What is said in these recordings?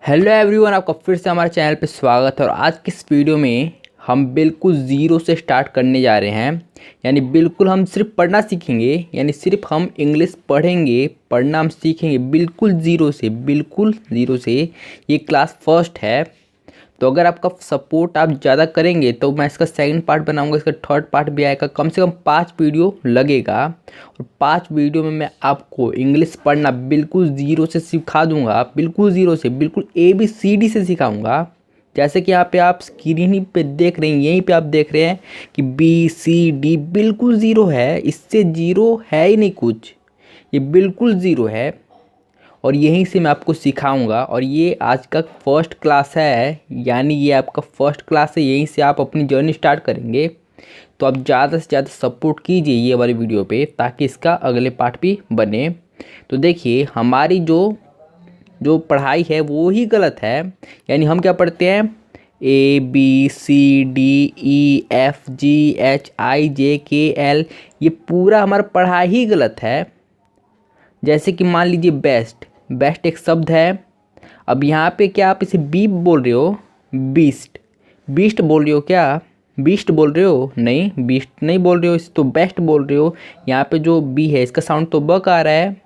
Hello everyone, आपका फिर से हमारे चैनल पे स्वागत है। और आज की इस वीडियो में हम बिल्कुल ज़ीरो से स्टार्ट करने जा रहे हैं। यानी बिल्कुल हम सिर्फ पढ़ना सीखेंगे, यानी सिर्फ हम इंग्लिश पढ़ेंगे, पढ़ना हम सीखेंगे बिल्कुल ज़ीरो से। ये क्लास फर्स्ट है, तो अगर आपका सपोर्ट आप ज़्यादा करेंगे तो मैं इसका सेकंड पार्ट बनाऊंगा, इसका थर्ड पार्ट भी आएगा। कम से कम 5 वीडियो लगेगा और 5 वीडियो में मैं आपको इंग्लिश पढ़ना बिल्कुल ज़ीरो से सिखा दूंगा। बिल्कुल ज़ीरो से, बिल्कुल ABCD से सिखाऊंगा। जैसे कि यहाँ पे आप स्क्रीन ही पे देख रहे हैं, यहीं पे आप देख रहे हैं कि BCD बिल्कुल ज़ीरो है। इससे ज़ीरो है ही नहीं कुछ, ये बिल्कुल ज़ीरो है और यहीं से मैं आपको सिखाऊंगा। और ये आज का फर्स्ट क्लास है, यानी ये आपका फर्स्ट क्लास है, यहीं से आप अपनी जर्नी स्टार्ट करेंगे। तो आप ज़्यादा से ज़्यादा सपोर्ट कीजिए ये वाली वीडियो पे, ताकि इसका अगले पार्ट भी बने। तो देखिए, हमारी जो जो पढ़ाई है वो ही गलत है। यानी हम क्या पढ़ते हैं, ABCDEFGHIJKL, ये पूरा हमारा पढ़ाई ही गलत है। जैसे कि मान लीजिए बेस्ट, बेस्ट एक शब्द है। अब यहाँ पे क्या आप इसे बी बोल रहे हो, बीस्ट, बीस्ट बोल रहे हो क्या, बीस्ट बोल रहे हो, नहीं बीस्ट नहीं बोल रहे हो, इसे तो बेस्ट बोल रहे हो। यहाँ पे जो बी है इसका साउंड तो ब का आ रहा है,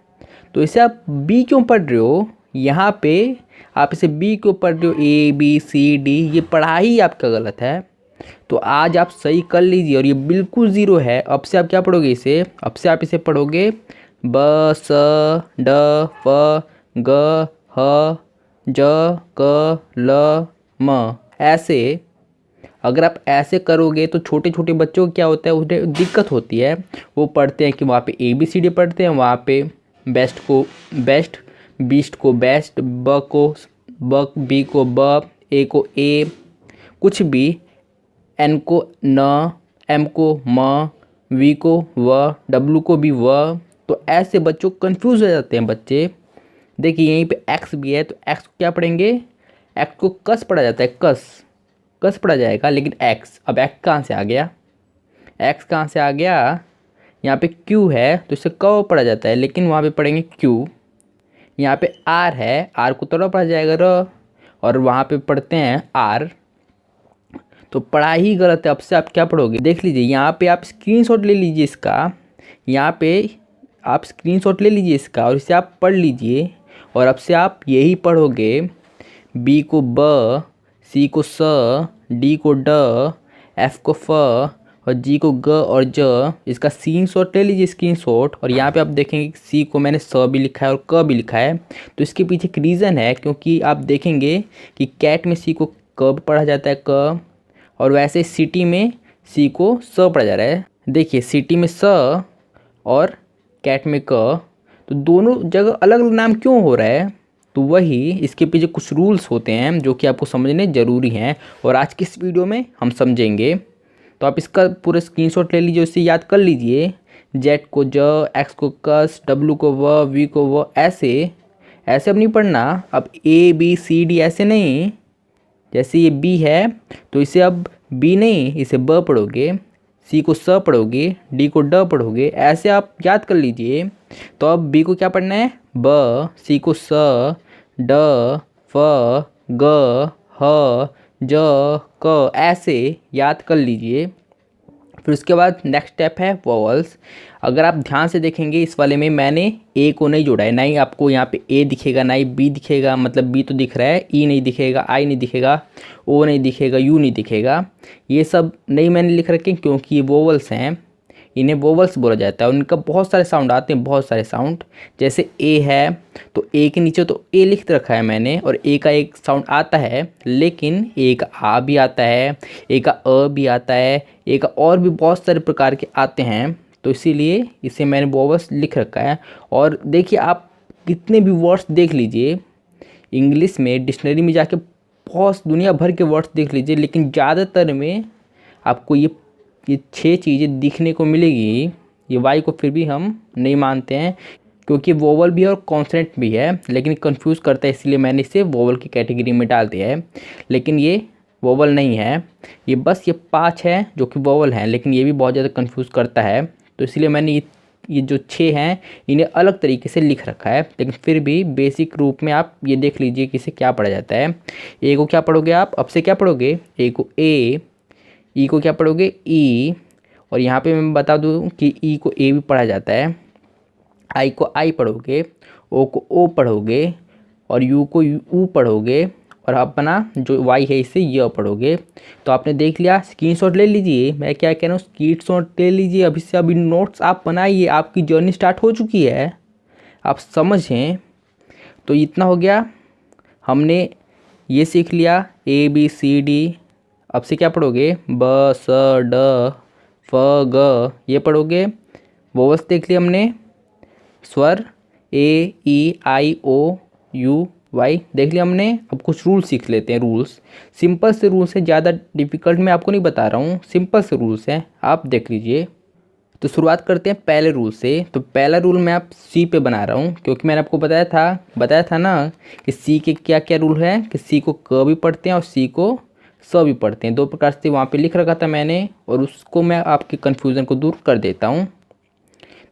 तो इसे आप बी क्यों पढ़ रहे हो। यहाँ पे आप इसे बी क्यों पढ़ रहे हो, ABCD, ये पढ़ाई आपका गलत है। तो आज आप सही कर लीजिए। और ये बिल्कुल ज़ीरो है। अब से आप क्या पढ़ोगे इसे, अब से आप इसे पढ़ोगे ब स ड फ ग ह ज क ल म, ऐसे। अगर आप ऐसे करोगे तो छोटे छोटे बच्चों को क्या होता है, उन्हें दिक्कत होती है। वो पढ़ते हैं कि वहाँ पे ABCD पढ़ते हैं, वहाँ पे बेस्ट को बेस्ट, बीस्ट को बेस्ट, ब को ब, बी को ब, ए को ए, कुछ भी, एन को न, एम को म, वी को व, डब्लू को भी व। तो ऐसे बच्चों कंफ्यूज हो जाते हैं बच्चे। देखिए यहीं पे एक्स भी है, तो एक्स को क्या पढ़ेंगे, एक्स को कस पढ़ा जाता है, कस कस पढ़ा जाएगा। लेकिन एक्स, अब एक्स कहाँ से आ गया, एक्स कहाँ से आ गया, यहाँ पे क्यू है तो इसे क पढ़ा जाता है, लेकिन वहाँ पे पढ़ेंगे क्यू। यहाँ पे आर है, आर को तो पढ़ा जाएगा र, और वहाँ पे पढ़ते हैं आर। तो पढ़ाई ही गलत है। अब से आप क्या पढ़ोगे, देख लीजिए यहाँ पे आप स्क्रीनशॉट ले लीजिए इसका, यहाँ पे आप स्क्रीनशॉट ले लीजिए इसका और इसे आप पढ़ लीजिए। और अब से आप यही पढ़ोगे, बी को ब, सी को स, डी को ड, एफ को फ और जी को ग और ज। इसका सीन शॉट ले लीजिए, स्क्रीन शॉट। और यहाँ पे आप देखेंगे कि सी को मैंने स भी लिखा है और क भी लिखा है। तो इसके पीछे एक रीज़न है, क्योंकि आप देखेंगे कि कैट में सी को क पढ़ा जाता है, क, और वैसे सिटी में सी को स पढ़ा जा रहा है। देखिए सिटी में स और कैट में क, तो दोनों जगह अलग अलग नाम क्यों हो रहा है। तो वही इसके पीछे कुछ रूल्स होते हैं जो कि आपको समझने ज़रूरी हैं, और आज की इस वीडियो में हम समझेंगे। तो आप इसका पूरा स्क्रीनशॉट ले लीजिए, उससे याद कर लीजिए। जेड को ज, एक्स को कस, डब्लू को व, वी को व, ऐसे ऐसे अब नहीं पढ़ना। अब ABCD ऐसे नहीं, जैसे ये बी है तो इसे अब बी नहीं, इसे ब पढ़ोगे, सी को स पढ़ोगे, डी को ड पढ़ोगे, ऐसे आप याद कर लीजिए। तो अब बी को क्या पढ़ना है, ब, सी को स, ड, फ, ग, ह, ज, क, ऐसे याद कर लीजिए। फिर उसके बाद नेक्स्ट स्टेप है वॉवल्स। अगर आप ध्यान से देखेंगे इस वाले में मैंने ए को नहीं जोड़ा है, ना ही आपको यहाँ पे ए दिखेगा, ना ही बी दिखेगा, मतलब बी तो दिख रहा है, ई नहीं दिखेगा, आई नहीं दिखेगा, ओ नहीं दिखेगा, यू नहीं दिखेगा। ये सब नहीं मैंने लिख रखे क्योंकि ये वोवल्स हैं, इन्हें वोवल्स बोला जाता है। उनका बहुत सारे साउंड आते हैं, बहुत सारे साउंड। जैसे ए है तो ए के नीचे तो ए लिख रखा है मैंने, और ए का एक साउंड आता है, लेकिन ए का आ भी आता है, ए का अ भी आता है, ए का और भी बहुत सारे प्रकार के आते हैं। तो इसीलिए इसे मैंने वोवल्स लिख रखा है। और देखिए आप कितने भी वर्ड्स देख लीजिए इंग्लिश में, डिक्शनरी में जाके बहुत दुनिया भर के वर्ड्स देख लीजिए, लेकिन ज़्यादातर में आपको ये 6 चीज़ें दिखने को मिलेगी। ये वाई को फिर भी हम नहीं मानते हैं, क्योंकि वोवल भी है और कॉन्सोनेंट भी है, लेकिन कंफ्यूज करता है, इसलिए मैंने इसे वोवल की कैटेगरी में डाल दिया है। लेकिन ये वोवल नहीं है, ये बस ये 5 है जो कि वोवल हैं, लेकिन ये भी बहुत ज़्यादा कंफ्यूज करता है। तो इसलिए मैंने ये ये जो 6 हैं इन्हें अलग तरीके से लिख रखा है, लेकिन फिर भी बेसिक रूप में आप ये देख लीजिए कि इसे क्या पढ़ा जाता है। ए को क्या पढ़ोगे आप, अब से क्या पढ़ोगे, ए को ए, ई को क्या पढ़ोगे ई, और यहाँ पे मैं बता दूँ कि ई को ए भी पढ़ा जाता है, आई को आई पढ़ोगे, ओ को ओ पढ़ोगे, और यू को यू पढ़ोगे, और अपना जो वाई है इसे य पढ़ोगे। तो आपने देख लिया, स्क्रीनशॉट ले लीजिए, मैं क्या कह रहा हूँ स्क्रीनशॉट ले लीजिए, अभी से अभी नोट्स आप बनाइए, आपकी जर्नी स्टार्ट हो चुकी है, आप समझें। तो इतना हो गया, हमने ये सीख लिया ए बी सी डी। अब से क्या पढ़ोगे, ब स ड फ ग ये पढ़ोगे। वोवल्स देख लिया हमने, स्वर ए ई आई ओ यू वाई देख लिया हमने। अब कुछ रूल्स सीख लेते हैं, रूल्स सिंपल से रूल्स है, ज़्यादा डिफिकल्ट मैं आपको नहीं बता रहा हूँ, सिंपल से रूल्स हैं, आप देख लीजिए। तो शुरुआत करते हैं पहले रूल से। तो पहला रूल मैं आप सी पे बना रहा हूँ, क्योंकि मैंने आपको बताया था ना कि सी के क्या क्या रूल है, कि सी को क भी पढ़ते हैं और सी को स भी पढ़ते हैं, दो प्रकार से वहाँ पे लिख रखा था मैंने, और उसको मैं आपके कन्फ्यूज़न को दूर कर देता हूँ।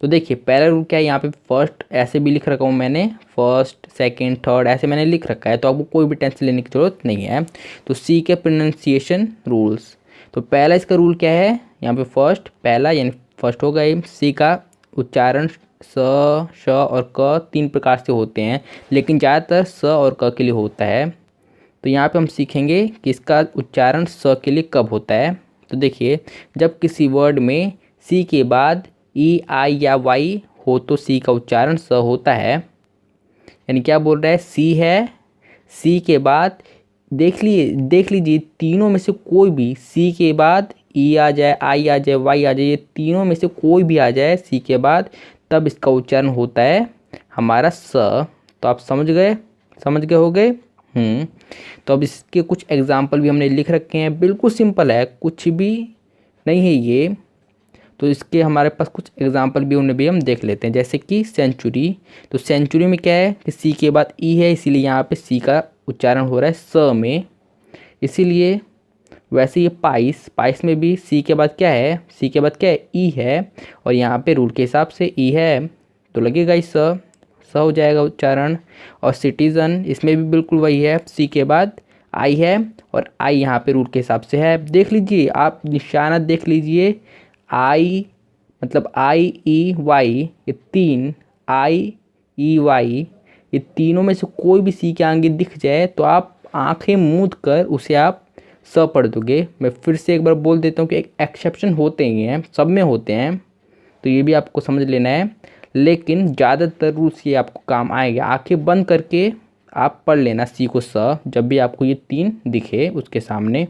तो देखिए पहला रूल क्या है, यहाँ पे फर्स्ट ऐसे भी लिख रखा हूँ मैंने, फर्स्ट सेकंड थर्ड ऐसे मैंने लिख रखा है, तो आपको कोई भी टेंशन लेने की ज़रूरत नहीं है। तो सी के प्रोनाउंसिएशन रूल्स, तो पहला इसका रूल क्या है, यहाँ पे फर्स्ट, पहला यानी फर्स्ट होगा ये, सी का उच्चारण स श और क 3 प्रकार से होते हैं, लेकिन ज़्यादातर स और क के लिए होता है। तो यहाँ पे हम सीखेंगे कि इसका उच्चारण स के लिए कब होता है। तो देखिए, जब किसी वर्ड में सी के बाद ई आई या वाई हो तो सी का उच्चारण स होता है। यानी क्या बोल रहा है, सी है, सी के बाद देख लीजिए तीनों में से कोई भी सी के बाद ई आ जाए, आई आ जाए, वाई आ जाए, ये तीनों में से कोई भी आ जाए सी के बाद, तब इसका उच्चारण होता है हमारा स। तो आप समझ गए हो गए। तो अब इसके कुछ एग्जाम्पल भी हमने लिख रखे हैं, बिल्कुल सिंपल है, कुछ भी नहीं है ये। तो इसके हमारे पास कुछ एग्जाम्पल भी उन्हें भी हम देख लेते हैं, जैसे कि सेंचुरी। तो सेंचुरी में क्या है कि सी के बाद ई है, इसीलिए यहाँ पे सी का उच्चारण हो रहा है स में, इसीलिए। वैसे ये पाइस में भी सी के बाद क्या है, सी के बाद क्या है, ई है, और यहाँ पे रूल के हिसाब से ई है तो लगेगा ही स हो जाएगा उच्चारण। और सिटीज़न, इसमें भी बिल्कुल वही है, सी के बाद आई है, और आई यहाँ पे रूल के हिसाब से है। देख लीजिए आप, निशाना देख लीजिए, आई मतलब आई ई वाई, ये 3 आई ई वाई, ये तीनों में से कोई भी सी के आगे दिख जाए तो आप आंखें मूंद कर उसे आप स पढ़ दोगे। मैं फिर से एक बार बोल देता हूँ कि एक एक्सेप्शन होते ही हैं, सब में होते हैं, तो ये भी आपको समझ लेना है, लेकिन ज़्यादातर रूल्स ये आपको काम आएगा। आंखें बंद करके आप पढ़ लेना सी को स, जब भी आपको ये 3 दिखे उसके सामने।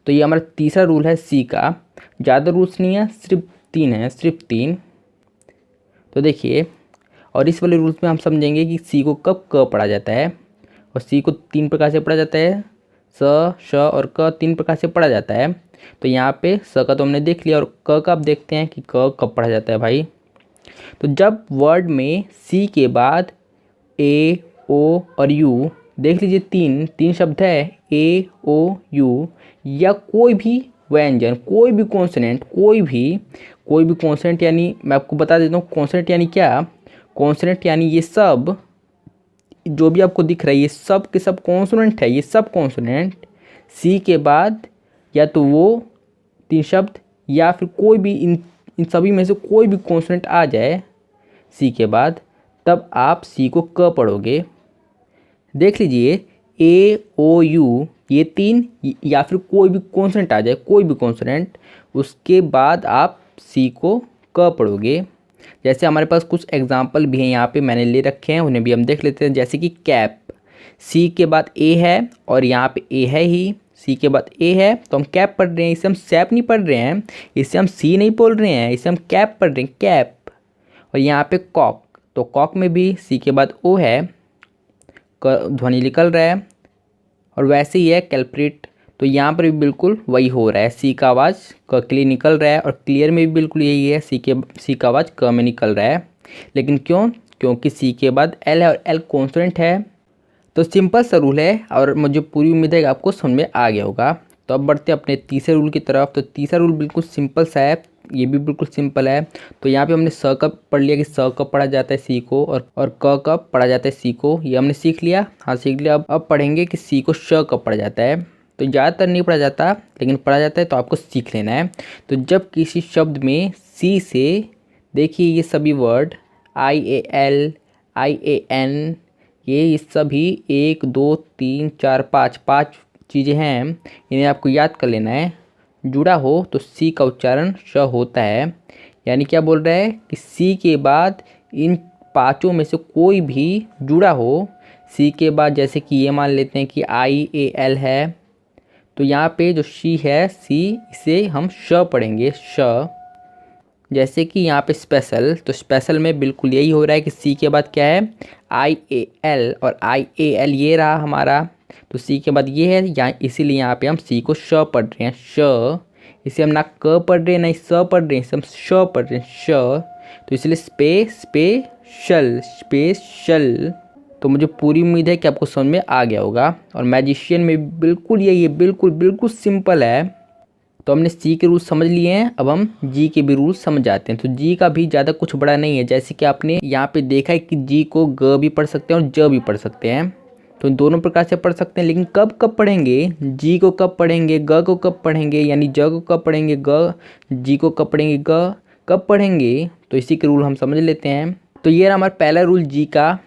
तो ये हमारा तीसरा रूल है सी का, ज़्यादा रूल्स नहीं है, सिर्फ 3 है, सिर्फ 3। तो देखिए, और इस वाले रूल्स में हम समझेंगे कि सी को कब क पढ़ा जाता है, और सी को 3 प्रकार से पढ़ा जाता है, स श और क 3 प्रकार से पढ़ा जाता है। तो यहाँ पे स का तो हमने देख लिया, और क का आप देखते हैं कि क कब पढ़ा जाता है भाई। तो जब वर्ड में सी के बाद ए ओ और यू, देख लीजिए तीन शब्द है, ए ओ यू, या कोई भी व्यंजन, कोई भी कॉन्सोनेंट, यानी मैं आपको बता देता हूँ कॉन्सोनेंट यानी क्या, कॉन्सोनेंट यानी ये सब जो भी आपको दिख रहा है ये सब के सब कॉन्सोनेंट है, ये सब कॉन्सोनेंट सी के बाद या तो वो 3 शब्द या फिर कोई भी इन सभी में से कोई भी कॉन्सोनेंट आ जाए सी के बाद, तब आप सी को क पढ़ोगे। देख लीजिए, ए ओ यू ये 3, या फिर कोई भी कॉन्सोनेंट आ जाए, कोई भी कॉन्सोनेंट, उसके बाद आप सी को क पढ़ोगे। जैसे हमारे पास कुछ एग्जाम्पल भी हैं यहाँ पे मैंने ले रखे हैं, उन्हें भी हम देख लेते हैं। जैसे कि कैप, सी के बाद ए है और यहाँ पे ए है ही, सी के बाद ए है तो हम कैप पढ़ रहे हैं, इसे हम सैप नहीं पढ़ रहे हैं, इसे हम सी नहीं बोल रहे हैं, इसे हम कैप पढ़ रहे हैं, कैप। और यहाँ पे कॉक, तो कॉक में भी सी के बाद ओ है, ध्वनि निकल रहा है। और वैसे ही है कैल्प्रिट, तो यहाँ पर भी बिल्कुल वही हो रहा है, सी का आवाज़ क के लिए निकल रहा है, और क्लियर में भी बिल्कुल यही है, सी का आवाज़ क में निकल रहा है। लेकिन क्यों, क्योंकि सी के बाद एल है और एल कॉन्सोनेंट है। तो सिंपल सा रूल है, और मुझे पूरी उम्मीद है कि आपको समझ में आ गया होगा। तो अब बढ़ते हैं अपने तीसरे रूल की तरफ। तो तीसरा रूल बिल्कुल सिंपल सा है, ये भी बिल्कुल सिंपल है। तो यहाँ पे हमने स कब पढ़ लिया कि स कब पढ़ा जाता है सी को, और क कब पढ़ा जाता है सी को, ये हमने सीख लिया। हाँ सीख लिया। अब पढ़ेंगे कि सी को श कब पढ़ा जाता है। तो ज़्यादातर नहीं पढ़ा जाता, लेकिन पढ़ा जाता है, तो आपको सीख लेना है। तो जब किसी शब्द में सी से, देखिए ये सभी वर्ड IAL, IAN, ये सभी 1 2 3 4 5 चीज़ें हैं, इन्हें आपको याद कर लेना है। जुड़ा हो तो सी का उच्चारण श होता है। यानी क्या बोल रहा है कि सी के बाद इन पांचों में से कोई भी जुड़ा हो, सी के बाद जैसे कि ये मान लेते हैं कि IAL है, तो यहाँ पे जो शी है सी, इसे हम श पढ़ेंगे, श। जैसे कि यहाँ पे स्पेशल, तो स्पेशल में बिल्कुल यही हो रहा है कि सी के बाद क्या है IAL, और IAL ये रहा हमारा, तो सी के बाद ये है यहाँ, इसीलिए यहाँ पे हम सी को श पढ़ रहे हैं, श। इसे हम ना क पढ़ रहे हैं ना स पढ़ रहे हैं, इसे हम श पढ़ रहे हैं, श। तो इसलिए स्पेशल, स्पेशल। तो मुझे पूरी उम्मीद है कि आपको समझ में आ गया होगा। और मैजिशियन में बिल्कुल यही है, बिल्कुल बिल्कुल सिंपल है। तो हमने सी के रूल समझ लिए हैं, अब हम जी के भी रूल समझ जाते हैं। तो जी का भी ज़्यादा कुछ बड़ा नहीं है, जैसे कि आपने यहाँ पे देखा है कि जी को ग भी पढ़ सकते हैं और ज भी पढ़ सकते हैं। तो दोनों प्रकार से पढ़ सकते हैं, लेकिन कब कब पढ़ेंगे, जी को कब पढ़ेंगे, ग को कब पढ़ेंगे, यानी ज को कब पढ़ेंगे, ग, जी को कब पढ़ेंगे, ग कब पढ़ेंगे, तो इसी के रूल हम समझ लेते हैं। तो ये रहा हमारा पहला रूल जी का।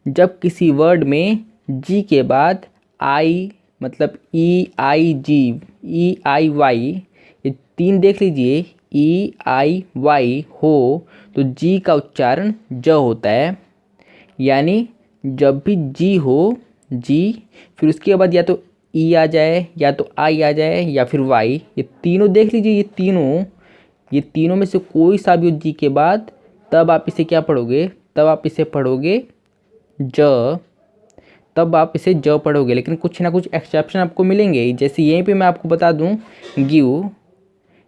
जब किसी वर्ड में जी के बाद आई, मतलब EIY, ये तीन देख लीजिए, EIY हो, तो जी का उच्चारण ज होता है। यानी जब भी जी हो, जी, फिर उसके बाद या तो ई आ जाए, या तो आई आ जाए, या फिर वाई, ये तीनों देख लीजिए, ये तीनों में से कोई सा भी हो जी के बाद, तब आप इसे क्या पढ़ोगे, तब आप इसे पढ़ोगे ज, तब आप इसे ज पढ़ोगे। लेकिन कुछ ना कुछ एक्सेप्शन आपको मिलेंगे, जैसे यहीं पे मैं आपको बता दूं, गिव,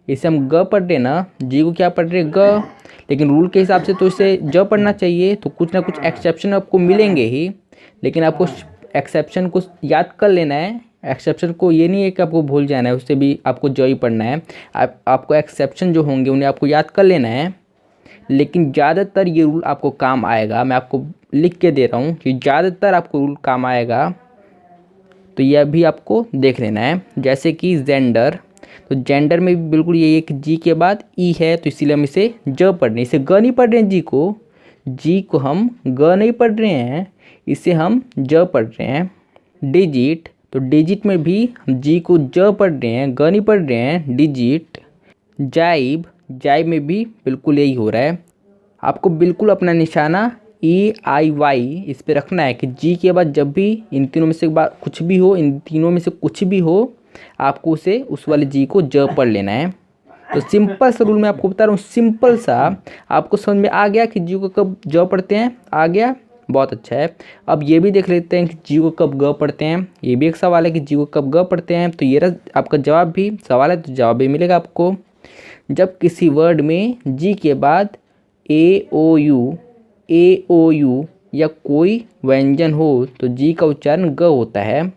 इसे हम ग पढ़ रहे ना, जी को क्या पढ़ रहे, ग, लेकिन रूल के हिसाब से तो इसे ज पढ़ना चाहिए। तो कुछ ना कुछ एक्सेप्शन आपको मिलेंगे ही, लेकिन आपको एक्सेप्शन को याद कर लेना है। एक्सेप्शन को ये नहीं है कि आपको भूल जाना है, उससे भी आपको ज ही पढ़ना है। आपको एक्सेप्शन जो होंगे उन्हें आपको याद कर लेना है, लेकिन ज़्यादातर ये रूल आपको काम आएगा। मैं आपको लिख के दे रहा हूँ कि ज़्यादातर आपको रूल काम आएगा, तो यह भी आपको देख लेना है। जैसे कि जेंडर, तो जेंडर में भी बिल्कुल यही है कि जी के बाद ई है, तो इसीलिए हम इसे ज पढ़ रहे हैं, इसे ग नहीं पढ़ रहे हैं। जी को हम ग नहीं पढ़ रहे हैं, इसे हम ज पढ़ रहे हैं। डिजिट, तो डिजिट में भी हम जी को ज पढ़ रहे हैं, ग नहीं पढ़ रहे हैं, डिजिट। जाइब, जाइब में भी बिल्कुल यही हो रहा है। आपको बिल्कुल अपना निशाना EIY इस पे रखना है कि जी के बाद जब भी इन तीनों में से कुछ भी हो, इन तीनों में से कुछ भी हो, आपको उसे उस वाले जी को ज पढ़ लेना है। तो सिंपल सा रूल मैं आपको बता रहा हूँ, सिंपल सा। आपको समझ में आ गया कि जी को कब ज पढ़ते हैं, आ गया, बहुत अच्छा है। अब ये भी देख लेते हैं कि जी को कब ग पढ़ते हैं। ये भी एक सवाल है कि जी को कब ग पढ़ते हैं। तो ये रहा आपका जवाब, भी सवाल है तो जवाब भी मिलेगा आपको। जब किसी वर्ड में जी के बाद AOU या कोई व्यंजन हो, तो जी का उच्चारण ग होता है।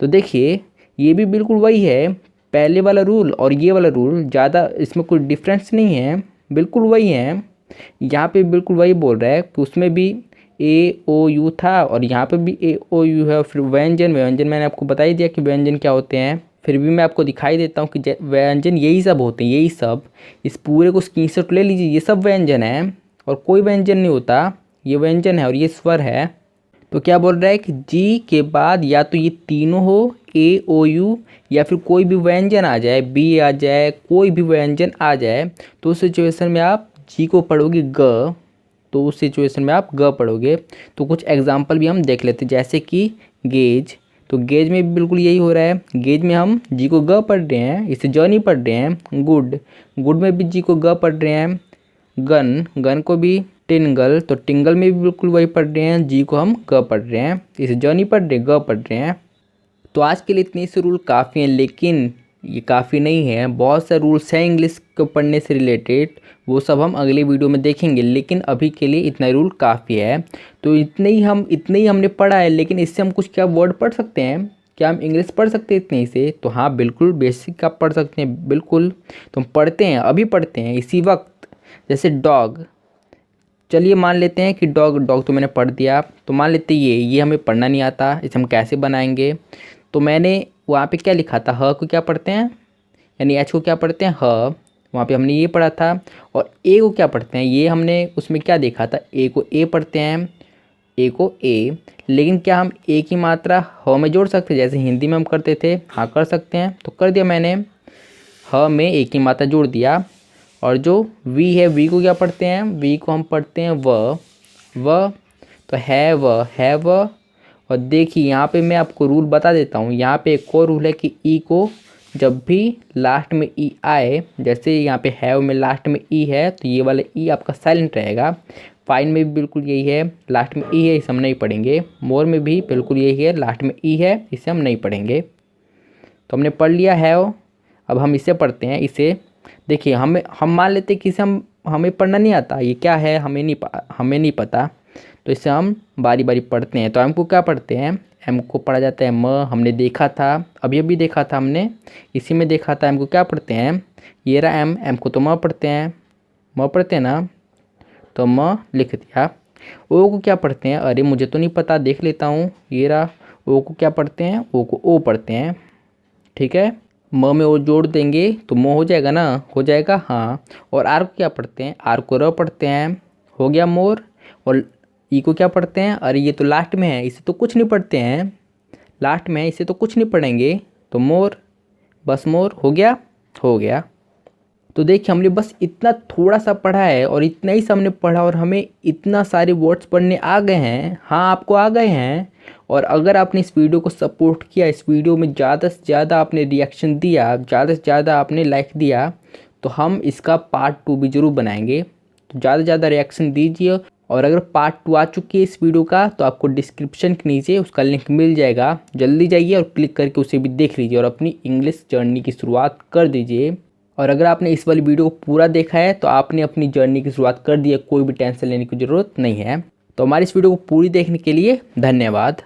तो देखिए ये भी बिल्कुल वही है, पहले वाला रूल और ये वाला रूल, ज़्यादा इसमें कोई डिफरेंस नहीं है, बिल्कुल वही है। यहाँ पे बिल्कुल वही बोल रहा है कि उसमें भी AOU था और यहाँ पे भी AOU है। फिर व्यंजन, मैंने आपको बता ही दिया कि व्यंजन क्या होते हैं। फिर भी मैं आपको दिखाई देता हूँ कि व्यंजन यही सब होते हैं, यही सब। इस पूरे को स्क्रीनशॉट ले लीजिए, ये सब व्यंजन है और कोई व्यंजन नहीं होता, ये व्यंजन है और ये स्वर है। तो क्या बोल रहा है कि जी के बाद या तो ये तीनों हो, AOU, या फिर कोई भी व्यंजन आ जाए, B आ जाए, कोई भी व्यंजन आ जाए, तो उस सिचुएशन में आप जी को पढ़ोगे ग, तो उस सिचुएशन में आप ग पढ़ोगे। तो कुछ एग्जाम्पल भी हम देख लेते हैं, जैसे कि गेज, तो गेज में भी बिल्कुल यही हो रहा है। गेज में हम जी को ग पढ़ रहे हैं, इसे ज नहीं पढ़ रहे हैं। गुड, गुड में भी जी को ग पढ़ रहे हैं। गन, गन को भी। टिंगल, तो टिंगल में भी बिल्कुल वही पढ़ रहे हैं, जी को हम ग पढ़ रहे हैं, इसे ज नहीं पढ़ रहे, ग पढ़ रहे हैं। तो आज के लिए इतने से रूल काफ़ी हैं, लेकिन ये काफ़ी नहीं है, बहुत से रूल्स हैं इंग्लिश को पढ़ने से रिलेटेड, वो सब हम अगले वीडियो में देखेंगे। लेकिन अभी के लिए इतना रूल काफ़ी है। तो इतने ही हमने पढ़ा है, लेकिन इससे हम कुछ क्या वर्ड पढ़ सकते हैं, क्या हम इंग्लिश पढ़ सकते हैं इतने से? तो हाँ बिल्कुल, बेसिक आप पढ़ सकते हैं बिल्कुल। तो हम पढ़ते हैं, अभी पढ़ते हैं इसी वक्त। जैसे डॉग, चलिए मान लेते हैं कि डॉग, डॉग तो मैंने पढ़ दिया। तो मान लेते हैं ये हमें पढ़ना नहीं आता, इसे हम कैसे बनाएंगे? तो मैंने वहाँ पे क्या लिखा था, ह को क्या पढ़ते हैं, यानी एच को क्या पढ़ते हैं, ह। वहाँ पे हमने ये पढ़ा था। और ए को क्या पढ़ते हैं, ये हमने उसमें क्या देखा था, ए को ए पढ़ते हैं, ए को ए। लेकिन क्या हम ए की मात्रा ह में जोड़ सकते हैं, जैसे हिंदी में हम करते थे? हाँ कर सकते हैं। तो कर दिया मैंने, ह में ए की मात्रा जोड़ दिया। और जो वी है, वी को क्या पढ़ते हैं, वी को हम पढ़ते हैं व। तो है व। और देखिए यहाँ पे मैं आपको रूल बता देता हूँ। यहाँ पे एक और रूल है कि ई को जब भी लास्ट में ई आए, जैसे यहाँ पे हैव में लास्ट में ई है तो ये वाला ई आपका साइलेंट रहेगा। फाइन में भी बिल्कुल यही है, लास्ट में ई है, इसे हम नहीं पढ़ेंगे। मोर में भी बिल्कुल यही है, लास्ट में ई है, इसे हम नहीं पढ़ेंगे। तो हमने पढ़ लिया हैव। अब हम इसे पढ़ते हैं। इसे देखिए, हम मान लेते हैं कि इसे हमें पढ़ना नहीं आता, ये क्या है हमें नहीं पता। तो इसे हम बारी बारी पढ़ते हैं। तो एम को क्या पढ़ते हैं, एम को पढ़ा जाता है म। हमने देखा था, अभी देखा था हमने, इसी में देखा था। एम को क्या पढ़ते हैं, ये रहा एम। एम को तो म पढ़ते हैं, म पढ़ते हैं ना, तो म लिख दिया। ओ को क्या पढ़ते हैं, अरे मुझे तो नहीं पता, देख लेता हूँ। ये रहा, ओ को क्या पढ़ते हैं, ओ को ओ पढ़ते हैं। ठीक है, म में ओ जोड़ देंगे तो मो हो जाएगा ना, हो जाएगा हाँ। और आर को क्या पढ़ते हैं, आर को र पढ़ते हैं, हो गया मोर। और ई को क्या पढ़ते हैं, अरे ये तो लास्ट में है, इसे तो कुछ नहीं पढ़ते हैं, लास्ट में है, इसे तो कुछ नहीं पढ़ेंगे, तो मोर, बस मोर हो गया, हो गया। तो देखिए हमने बस इतना थोड़ा सा पढ़ा है और इतना ही सा हमने पढ़ा और हमें इतना सारे वर्ड्स पढ़ने आ गए हैं। हाँ आपको आ गए हैं। और अगर आपने इस वीडियो को सपोर्ट किया, इस वीडियो में ज़्यादा से ज़्यादा आपने रिएक्शन दिया, ज़्यादा से ज़्यादा आपने लाइक दिया, तो हम इसका पार्ट 2 भी ज़रूर बनाएंगे। तो ज़्यादा से ज़्यादा रिएक्शन दीजिए। और अगर पार्ट 2 आ चुकी है इस वीडियो का, तो आपको डिस्क्रिप्शन के नीचे उसका लिंक मिल जाएगा, जल्दी जाइए और क्लिक करके उसे भी देख लीजिए और अपनी इंग्लिश जर्नी की शुरुआत कर दीजिए। और अगर आपने इस वाली वीडियो को पूरा देखा है तो आपने अपनी जर्नी की शुरुआत कर दी है, कोई भी टेंशन लेने की ज़रूरत नहीं है। तो हमारी इस वीडियो को पूरी देखने के लिए धन्यवाद।